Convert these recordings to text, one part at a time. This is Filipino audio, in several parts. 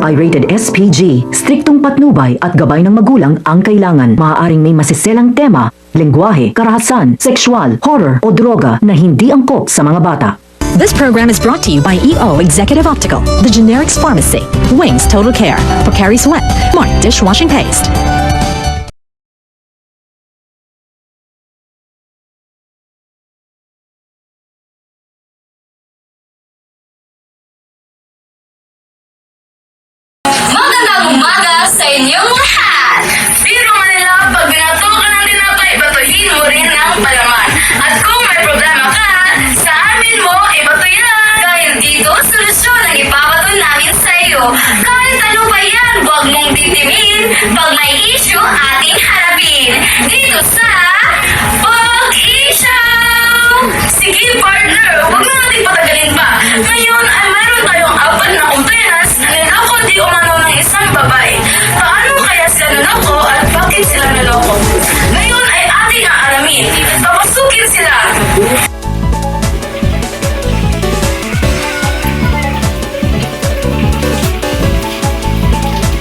ay rated SPG. Striktong patnubay at gabay ng magulang ang kailangan. Maaaring may masiselang tema, lengguwahe, karahasan, sexual, horror o droga na hindi angkop sa mga bata. This program is brought to you by EO Executive Optical, The Generics Pharmacy, Wings Total Care, Pocari Sweat, Mark Dishwashing Paste. Magandang umaga sa inyong lahat! Biro Manila, pag binato ka ng tinapay, batuhin mo rin ng palaman. At kung may problema ka, sa amin mo, ibato yan! Dahil dito, solusyon ang ipapato namin sa iyo. Kahit ano pa yan, huwag mong titimin. Pag may issue, ating harapin. Dito sa Pag-Isyaw! Sige partner, huwag na natin patagalin pa. Ngayon ay mayroon tayong apat na kumpenas na niloko di umano ng isang babae. Paano kaya sila naloko at bakit sila naloko? Ngayon ay ating aalamin. Papasukin sila!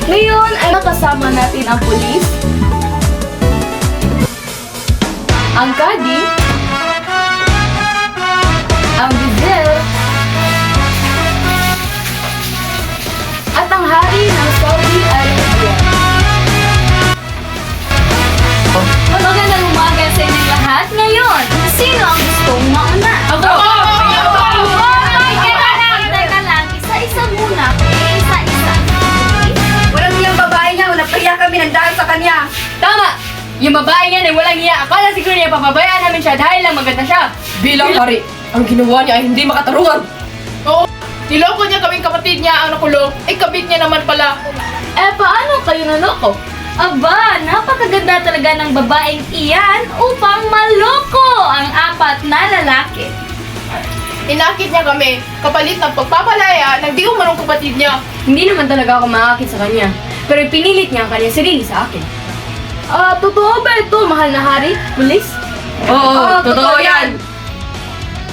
Ngayon ay makasama natin ang pulis, ang kadi, ang bidel, at ang hari ng Saudi Arabia. Magandang umaga sa inyong lahat. Ngayon, sino ang gustong mauna? Ako! Teka lang, isa-isa muna. Isa-isa. Walang niyang babae niya, napahiya kami ng dahil sa kanya. Tama! Yung babae niya ay walang iya. Akala siguro niya papabayaan namin siya dahil lang maganda siya. Bilang hari, ang ginawa niya ay hindi makatarungan. Oo, niloko niya kaming kapatid niya ang nakulong. Eh, kabit niya naman pala. Eh, paano kayo naloko? Aba, napakaganda talaga ng babaeng iyan upang maloko ang apat na lalaki. Inakit niya kami, kapalit ng pagpapalaya ng di umanong kapatid niya. Hindi naman talaga ako maakit sa kanya. Pero pinilit niya ang kanyang sarili sa akin. Totoo ba ito, mahal na hari? Pulis? Oo, totoo yan.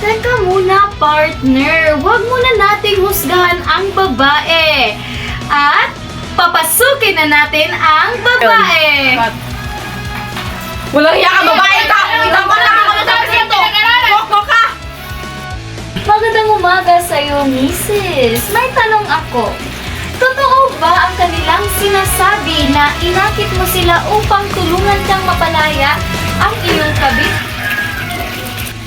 Teka muna, partner. Huwag muna nating husgahan ang babae. At papasukin na natin ang babae. Walang hiya ka, babae ka! Tama na ako na sabi siya to! Koko ka! Magandang umaga sa'yo, Mrs. May tanong ako. Totoo ba ang kanilang sinasabi na inakit mo sila upang tulungan kang mapalaya ang iyong kabit?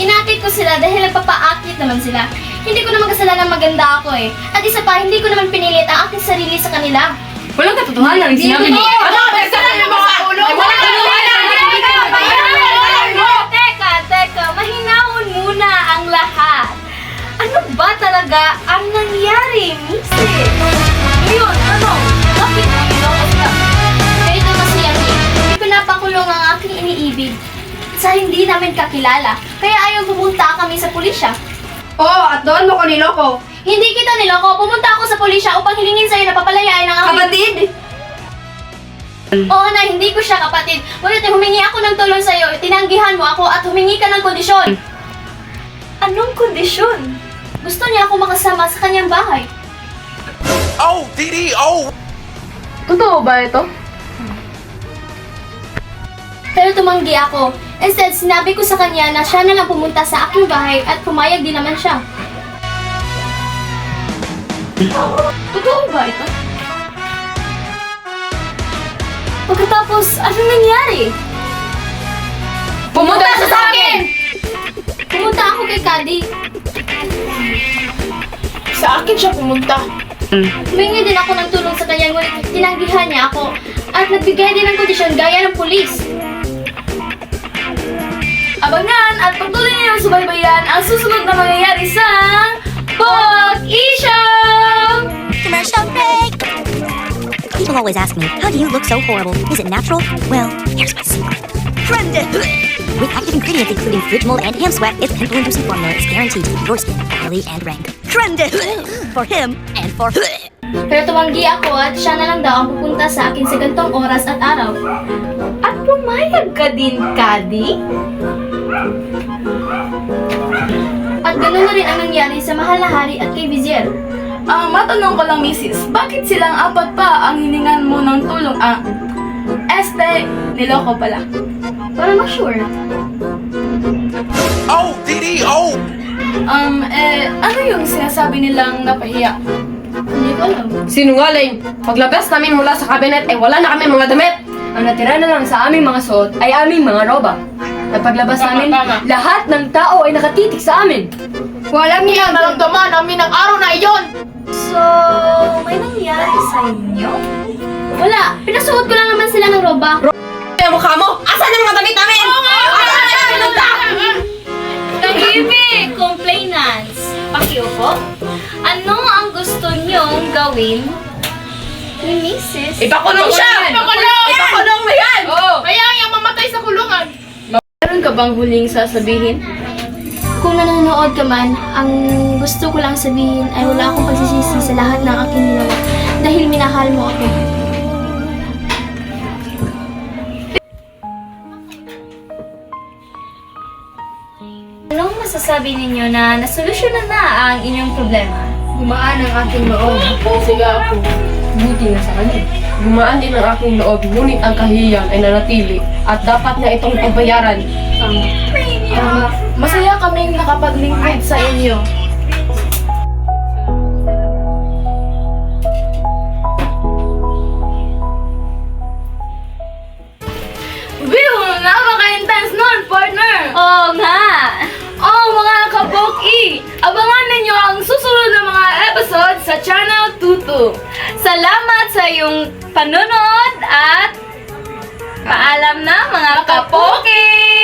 Inakit ko sila dahil nagpapaakit naman sila. Hindi ko naman kasalanan maganda ako eh. At isa pa, hindi ko naman pinilit ang aking sarili sa kanila. Walang katotohanan ang sinabi mo. Ano? Nagsasabi mo sa ulo? Ay, walang katotohanan! Teka, mahinahon muna ang lahat. Ano ba talaga ang nangyari, Mrs.? Ngayon, bakit mo niloko sila? Ganito kasi yan eh. Hindi pinapakulong ang aking iniibig sa hindi namin kakilala. Kaya ayaw pumunta kami sa pulisya. Oo, at doon mo ko niloko. Hindi kita niloko. Pumunta ako sa pulisya upang hilingin sa'yo na papalayain ang aking... Kapatid! Oo na, hindi ko siya kapatid. Ngunit humingi ako ng tulong sa'yo, tinanggihan mo ako at humingi ka ng kondisyon. Anong kondisyon? Gusto niya ako makasama sa kanyang bahay. Oh, Didi, oh! Totoo ba ito? Pero tumanggi ako. Instead, sinabi ko sa kanya na siya na lang pumunta sa aking bahay at pumayag din naman siya. Totoo ba ito? Pagkatapos, anong nangyari? Pumunta siya sa akin! Pumunta ako kay Kadi. Sa akin siya pumunta. Humingi din ako ng tulong sa kanya, ngunit tinanggihan niya ako at nagbigay din ng kondisyon gaya ng pulis. Abangan at patuloy niyong subaybayan ang susunod na mangyayari sa Pag-Isyaw! Commercial break! People always ask me, how do you look so horrible? Is it natural? Well, here's my secret. Trendy! With active ingredients including fridge mold and ham sweat, its pimple-inducing formula is guaranteed to keep your skin oily and rank. Trendy! For him and for Pero tumanggi ako at siya na lang daw ang pupunta sa akin sa gantong oras at araw. At pumayag ka din, Kadi? At ganoon na rin ang nangyari sa mahal na hari at kay Vizier. Matanong ko lang, Mrs. Bakit silang apat pa ang hiningan mo ng tulong? Niloko pala. Para ma-sure. Oh, Didi, oh! Ano yung sinasabi nilang napahiya? Hindi ko alam. Sinungaling! Paglabas namin mula sa cabinet, wala na kami mga damit! Ang natira na lang sa aming mga suot ay aming mga roba. At paglabas namin, lahat ng tao ay nakatitig sa amin. Walang niya naramdaman namin ang araw na iyon! So, may nangyari sa inyo? Wala. Pinasuot ko lang naman sila ng roba. Ang mukha mo! Asan ang mga damit namin? Tahimik! Complainants! Pakiupo? Ano ang gusto niyong gawin ni Mrs.? Ipakulong siya! Ipakulong na yan! Kaya yung mamatay sa kulungan. Meron ka bang huling sasabihin? Kung nanonood ka man, ang gusto ko lang sabihin ay wala akong pagsisisi sa lahat ng aking ginawa dahil minahal mo ako. Anong masasabi ninyo na nasolusyonan na ang inyong problema? Gumaan ang aking loob. Sige ako. Buti na sa kanya. Gumaan din ang aking loob, ngunit ang kahiyan ay nanatili at dapat na itong pagbayaran. Masaya kaming nakapaglingkod sa inyo. Will, napaka-intense nun, partner! Oo nga! Oh, mga kaboki! Abangan ninyo ang susunod na mga episode sa Channel Tutu. Salamat sa iyong panunod at paalam na mga kapoki!